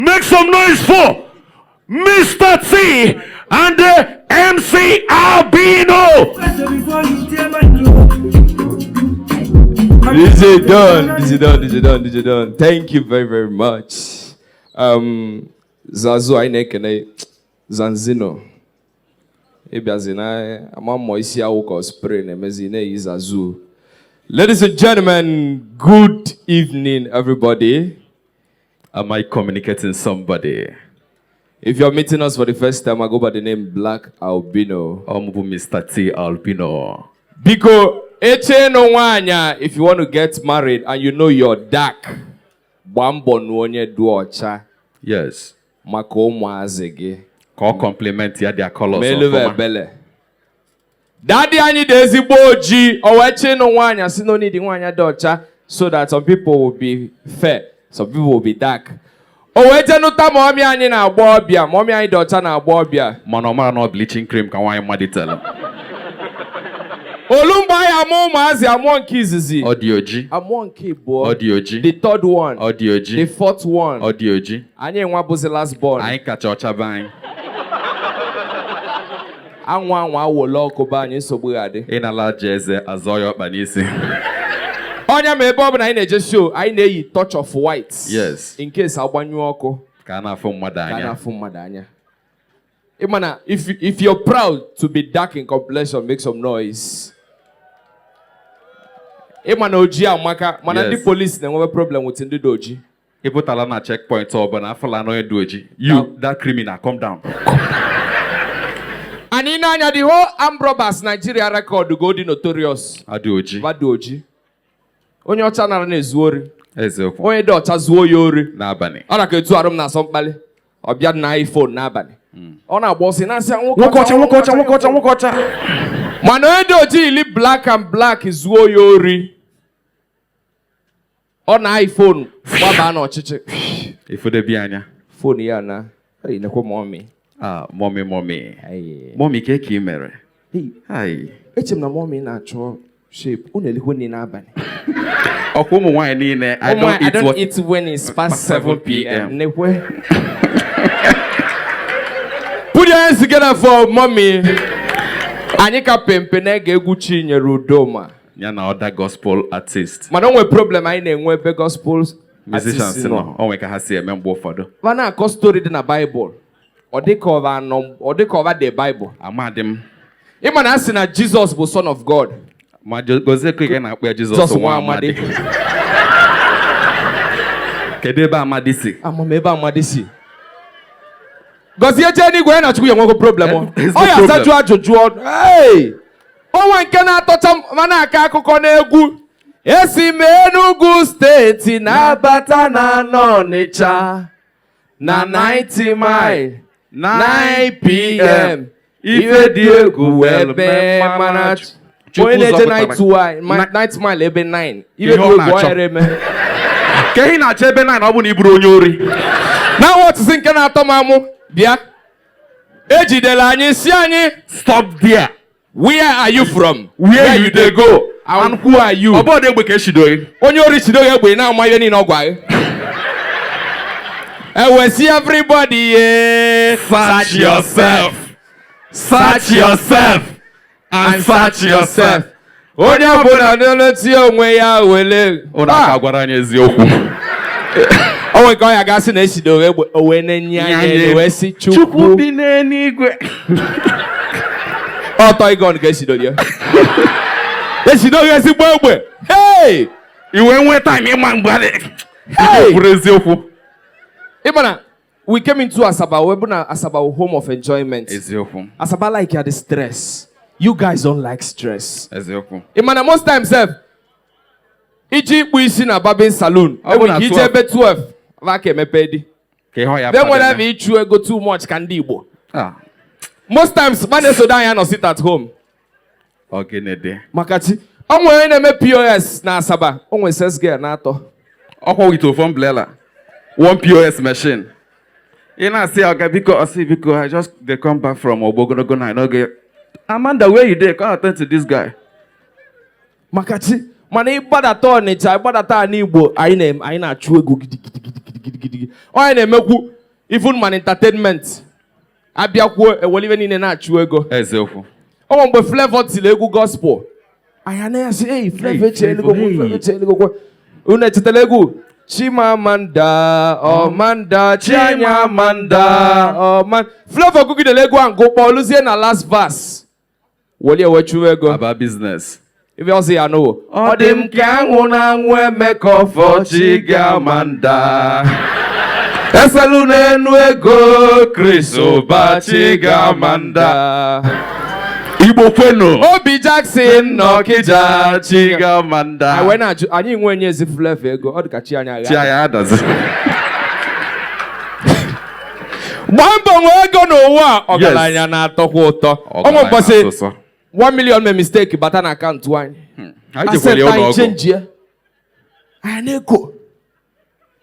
Make some noise for MrTee and the MC Albino. This is done. Thank you very, very much. Zazu ainekene Zanzino. Ebiazina amamo isi awuko spray ne mezine Zazu. Ladies and gentlemen, good evening, everybody. Am I communicating somebody? If you're meeting us for the first time, I go by the name BlackAlbino. MrTee Albino. Biko eche no wanya, if you want to get married and you know you're dark, bambo nwonye duocha. Yes. Mako mwazege. Call compliment ya their colors. Meluwe bele. Daddy ani dezi boji. Oweche no wanya, si no need wanya duocha, so that some people will be fair. Some people will be dark. Oweche nuta mommy ani na abobia. Mommy ani duocha na abobia. Manoma no bleaching cream kan wanya maditela. Olumba ya mazi among kizizi. Odioji. Among keyboard. Odioji. The third one. Odioji. The fourth one. Odioji. Anye nwa buzi last born. Anyị kacha ọcha bany. Anwa wolo koba anyị nsogbu ade. Ịnala jeze azoyo panisi. Onya mebe ọbụna anyị na-eje show, anyị na-eyi touch of white. Yes. In case agbanyụ ọkụ. Ka na-afụ mmadụ anya. Ka na-afụ mmadụ anya. Imana, if you're proud to be dark in complexion, make some noise. Imana oji amaka, mana the police na have a problem with the doji. Ipo tala na checkpoint or but after no doji. You, that criminal, come down. And in the whole armed robbers Nigeria record to go the notorious. Adoji. Vadoji. Onye ọcha nara na ezuori. Eziokwu. Onye dị ọcha zuo ya ori n'abalị. Ọ na-ka etu arụ m na asọmkpali. Ọ bịa na iPhone n'abalị. Ọ na-agba ọsị na-asị nwokocha. Mana onye dị ojii ili black and black zuo ya ori. Ọ na iPhone gbaba n'ọchịchị. Ifude bi anya. Phone ya na. Hey, nekwa mommy. Ah, mommy. Hey. Mommy ke ka mere. Hey. Echem na mommy na-achọ shape. Unu elikwe ni n'abalị. Ọkwa ụmụ nwaanyị niile. I don't eat when it's past 7 p.m. Nekwe. Put your hands together for mommy. Anyika pempe na ga-egwu Chinyere Udoma. Ya na other gospel artist. Mana onwe problem anyị na-enwe ebe gospel musicians no. Onwe ka ha si eme mgbe ụfọdụ. Va na-akọ story dị na Bible. Ọ dịka ọva the Bible. Amadim. Ịma na asị na Jesus bụ son of God. Ma gozie ka ị na-akpọ ya Jesus nwa amadi. Kedu ebe amadi si? Amam ebe amadi si. Gozie je n'igwe na chukwu ya nwego problem. Ọ ya asaju ajụjụ. Hey! Onwe nke na-atọcha mana aka akụkọ n'egwu. Esi m Enugu steeti na-abata na Ọnịcha na 90 mile 9 p.m. Ife dị egwu ebe mana onye na-eje night mile ebe 9. Ife dị egwu ọyere eme. Ka ị na-achọ ebe 9 ọ bụ na ị bụrụ onye ori. Na wọtụsị nke na-atọ m amụ bịa. Ejidela anyị si anyị stop there. Where are you from? Where you dey go? And who are you? Obodo egbe ka eshidoghị. Onye ori shidoghị egbe na-ama ihe niile ọ gwa gị. See everybody, search yourself. Search yourself. And search yourself. Onye ọbụla na-eleti onwe ya wele. Ụna aka gwara anyị eziokwu. Onwe ka ọ ya gasị na eshidoghị egbe owe na-enye anyị wee si Chukwu bi n'eluigwe. Ọtọ igon ka eshidoghị ya. Eshidoghị ezigbo egbe. Hey! Iwe nwe time ịma mgbali. Hey! Kwuru eziokwu. Imana, we came into Asaba. We're na Asaba, home of enjoyment. Eziokwu. Asaba like you the stress. You guys don't like stress. Eziokwu. Imana, most times, iji ikpu isi na barbing saloon. Ewe ije ebe 12. Vake mepedi. Then whenever you go too much, kandi Igbo. Most times, man so down and sit at home. Okay, nede. Makati. Onwe na-eme POS na Asaba. Onwe ses girl na ato. Okwo with phone blela. One POS machine. You know, say okay, because I just they come back from Obogonogo na no get. Amanda, where you there? Come attend to this guy. Makati. Mana ibada to Onitsha, ibada ta n'Igbo, anyị na-achụ ego gidi. gidi. Onye na-emekwu even man entertainment. Abịakwuo ewelive niile na-achụ ego. Eziokwu. Ọ mgbe Flavor tiri egwu gospel. Anya na-asị, "Hey, Flavor echelugo. Unu echetala egwu Chimamanda, Ọmanda, Chianyamanda, Ọman." Flavor gụgidere egwu ahụ gụkpọ luzie na last verse. Woli ewechu ego. About business. Ife ọsị ya n'ụwa. Ọ dị m ka anwụ na-anwụ emekọfọ Chigamanda. Eselu n'enu ego Kristoba Chigamanda. Igbo kwenu. Obi Jackson Nọkịja Chigamanda. Anyị nwe onye ezi Flavor ego. Ọ dị ka chi anyị agha. Chi anyị adazi. Gbaa mbọ nwee ego n'ụwa ọgaranya na-atọkwa ụtọ. Ọnwụ mbọsị 1 million mee mistake bata na akaụntụ anyị. Asset anyị change ya. Anyị na-ego.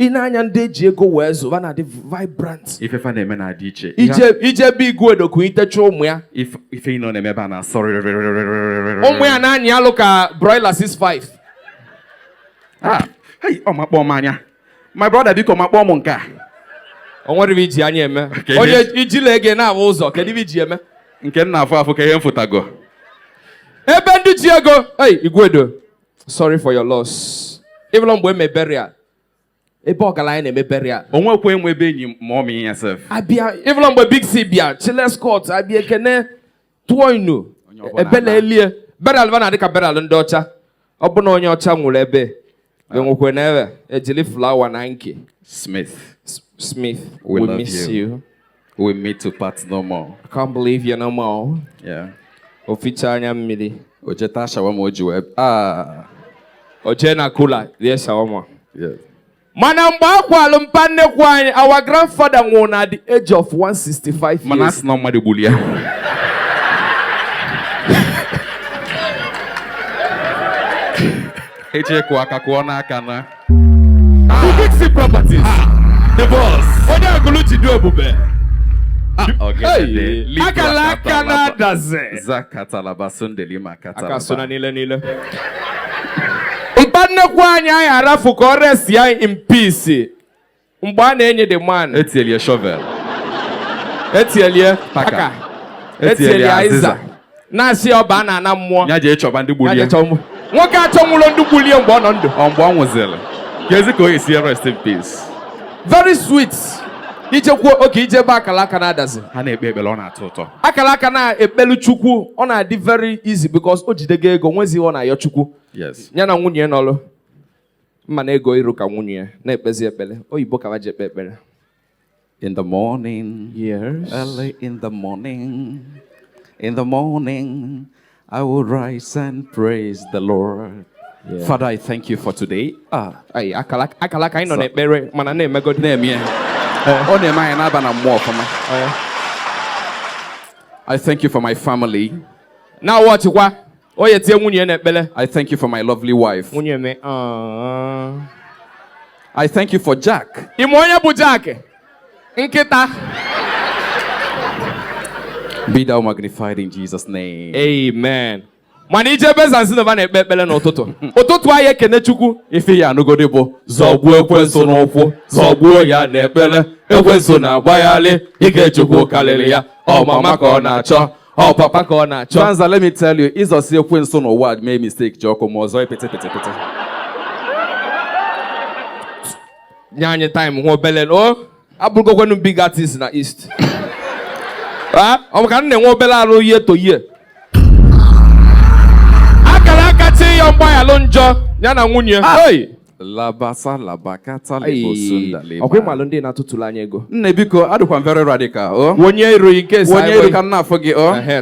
Ị na-anya ndị eji ego wee zụba na dị vibrant. Ifefa na-eme na adị iche. Ije bụ igwe edoku itecha ụmụ ya. Ife ị nọ na-eme ebe a na-asọrị. Ụmụ ya na-anyị alụ ka broiler 65. Hey, ọ makpọ m anya. My brother biko makpọ m nke a. O nwere ibe iji anya eme. Onye ijile ege na-abụ ụzọ kedu ibe iji eme? Nke nna afọ ka ihe mfụtago. Ebe ndị ji ego, hey, Igwedo, sorry for your loss. Even mgbe eme burial. Ebe ọgaranya na-eme burial. Onwekwe enwe ebe enyi ma ọ mee yourself. Abịa, even mgbe Big C bịa, Chiles Court, abịa ekene tụọ inu. Ebele elie. Burial va na-adị ka burial ndị ọcha. Ọ bụ na onye ọcha nwụrụ ebe. Enwekwe na ebe ejili flower na nke. Smith, we miss you. We meet to part no more. I can't believe you're no more. Yeah. Oficha anya mmiri. Ojeta shawama ojiwe. Oje na kula, yes shawama. Yeah. Mana mgbe akwalụ mpa nnekwu anyị, our grandfather nwụrụ na the age of 165 years. Mana asị na mmadụ gbuli ya. Echekwa aka kụọ n'aka na. Big properties. The boss. Onye agụlụ ji du ebube. Akala aka na adaze. Zakatalaba sondeli makatalaba. Aka sona niile. Mpa nnekwu anyị arafu ka ọ rest ya in peace. Mgbe a na-enye the man. Etielie shovel. Etielie paka. Etielie aiza. Na-asị ọba na ana mmụọ. Ya je chọba ndị gbuli ya. Nwoke achọnwụlọ ndị gbuli ya mgbe ọ nọ ndụ. Mgbe ọ nwụzịrị. Kezi ka o esi rest in peace. Very sweet. Ijekwuo oke ijebe akala aka na-adazi. Ha na-ekpe ekpere ọ na-atọ ụtọ. Akala aka na-ekpelu Chukwu ọ na-adị very easy because o jidego ego nwezi ọ na-ayọ Chukwu. Yes. Ya na nwunye nọlụ. Mma na ego iru ka nwunye na-ekpezi ekpere. Oyibo ka waje ekpe ekpere. In the morning. Yes. Early in the morning. In the morning. I will rise and praise the Lord. Yeah. Father, I thank you for today. Ay, akala ka ino na ekpere mana na emegodi na eme. O na eme anyị na-aba na mmụọ ọfụma. I thank you for my family. Now what kwa? Oye tie nwunye na ekpere. I thank you for my lovely wife. Nwunye me. I thank you for Jack. Imo onye bụ Jack? Nkịta. Be thou magnified in Jesus' name. Amen. Mana ije bezansi na na ekpe ekpere n'ụtụtụ. Ụtụtụ anyị ekene Chukwu. Ife ya anụgodi bụ zọgbuo ekwensu n'ụkwụ, zọgbuo ya n'ekpere, ekwensu na-agbaghalị, ike Chukwu karịrị ya, ọ mama ka ọ na-achọ, ọ papa ka ọ na-achọ. Transa, let me tell you, ịzọsi ekwensu n'ụwa mee mistake ji ọkụ ma ọzọ epete. Nye anyị time nwa obele no abụrụgokwenu big artist na East. Ọ bụ ka m na-enwe obele arụ ihe to ihe. Akara aka chi ya mgbaghalụ njọ ya na nwunye. Labasa labakata lebosunda leba. Ọkwa ịmalụ ndị na-atụtụlụ anya ego. Nne biko adịkwa very radical. Onye iru nke sa. Onye iru ka nna afọ gị.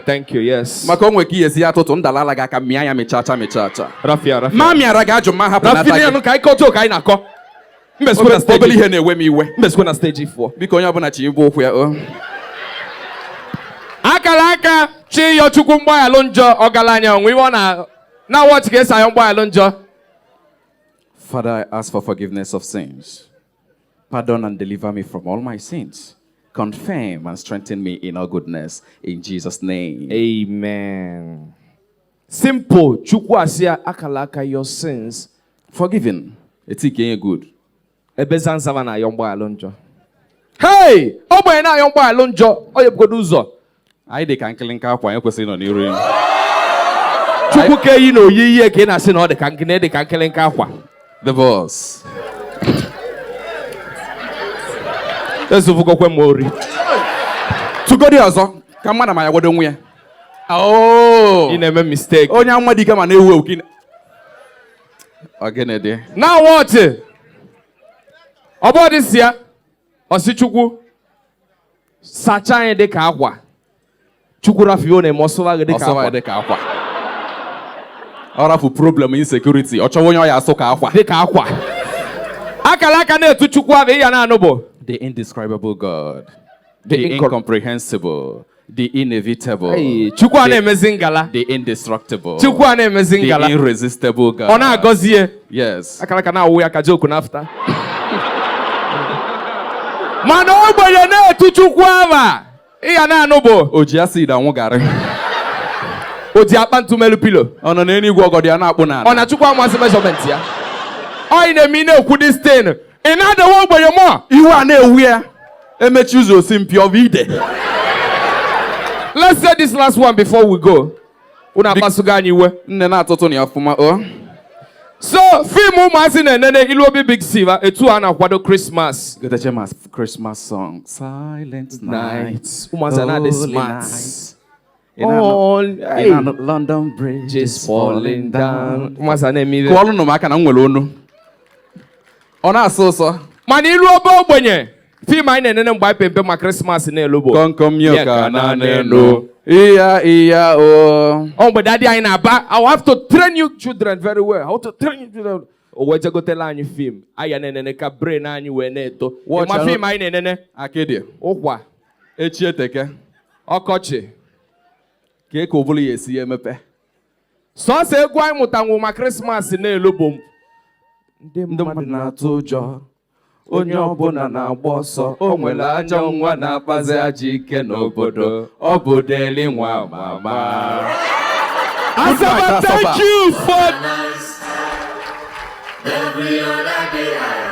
Thank you, yes. Maka onwe ka iyesi ya atụtụ ndalala gị aka mịa ya mechacha. Rafia. Ma mịara gị ajụ ma hapụ na Rafia nụ ka anyị kọtụ ka anyị na-akọ. Mbesikwa na stage. Obele ihe na-ewe m iwe. Mbesikwa na stage 4. Biko onye ọbụla chi ibu okwu ya. Akara aka chi ya Chukwu mgbaghalụ njọ ọgaranya onwe iwe ọ na watch ka esi anyị mgbaghalụ njọ. Father, I ask for forgiveness of sins. Pardon and deliver me from all my sins. Confirm and strengthen me in all goodness. In Jesus' name. Amen. Simple. Chukwu asịa akala aka your sins. Forgiven. It's again good. Ebezan savana yombo alonjo. Hey! Ogbe na yombo alonjo. Oye bugodu uzo. Anyị dị ka nkịlịnka akwa anyị kwesịrị nọ n'iru ya. Chukwu ka yi na oyiyi ka ị na-asị na ọ dị ka nkịlịnka akwa. The boss. Ezufugokwe m ori. Tugodi ọzọ ka mmadụ ma ya gwado nwe ya. Oh! Ị na-eme mistake. Onye amadi ike ma na-ewu ewu gị. Ogene dị. Now what? About this year, Osichukwu sacha anyị dị ka akwa. Chukwu rafio na emosowa dị ka akwa. Dị ka akwa. Ọ rafu problem insecurity. Ọ chọwa onye ọ ya asụ ka akwa. Dị ka akwa. Akala aka na-etu Chukwu abụ ya na-anụ bụ. The indescribable God. The incomprehensible. The inevitable. Hey, Chukwu a na-emezi ngala. The indestructible. Chukwu a na-emezi ngala. The irresistible God. Ọ na-agọzie. Yes. Akala aka na-awụ ya ka joke n'afta. Mana ogbenye na-etu Chukwu aba. Iya na-anụ bụ. O ji acid anwụ garị. O ji akpa ntụmelu pilo. Ọ nọ n'enigwe ọgọdọ ya na-akpụ n'ala. Ọ na Chukwu amasị measurement ya. Ọ ị na-eme na-ekwu this thing. Ị na-adawa ogbenye mọ. Iwe a na-ewu ya. Emechi ụzọ osi mpi ọ bụ ide. Let's say this last one before we go. Una akpasugo anyị iwe. Nne na-atụtụ na ya ọfụma o. So, film ụmụazị na-enene ilu obi Big Silver etu a na-akwado Christmas. Gotache mas Christmas song. Silent night. Ụmụazị na-adị smart. In London Bridge is falling down. Ụmụazị na-eme ihe. Kụọlụ nụ m aka na m nwere onu. Ọ na-asọ ụsọ. Mana ilu obe ogbenye. Film anyị na-enene mgbe anyị pempe ma Christmas na-elu bụ. Kom yoka na nenu. Iya o. Oh, but daddy anyị na-aba. I will have to train you children very well. I want to train you children. O wee jegotela anyị film. Anyị na-enene ka brain anyị wee na-eto. Ma film anyị na-enene. Akịdị. Ụkwa. Echi eteke. Ọkọchị. Ka eke obulu ya esi emepe. Sọọsọ egwu anyị mụtanwu ma Christmas na-elu bụ ndị mmadụ na-atụ ụjọ. Onye ọbụla na-agba ọsọ. O nwere anya nwa na-akpazi aja ike n'obodo. Ọ bụ deli nwa mama. Asaba, thank you for every other day.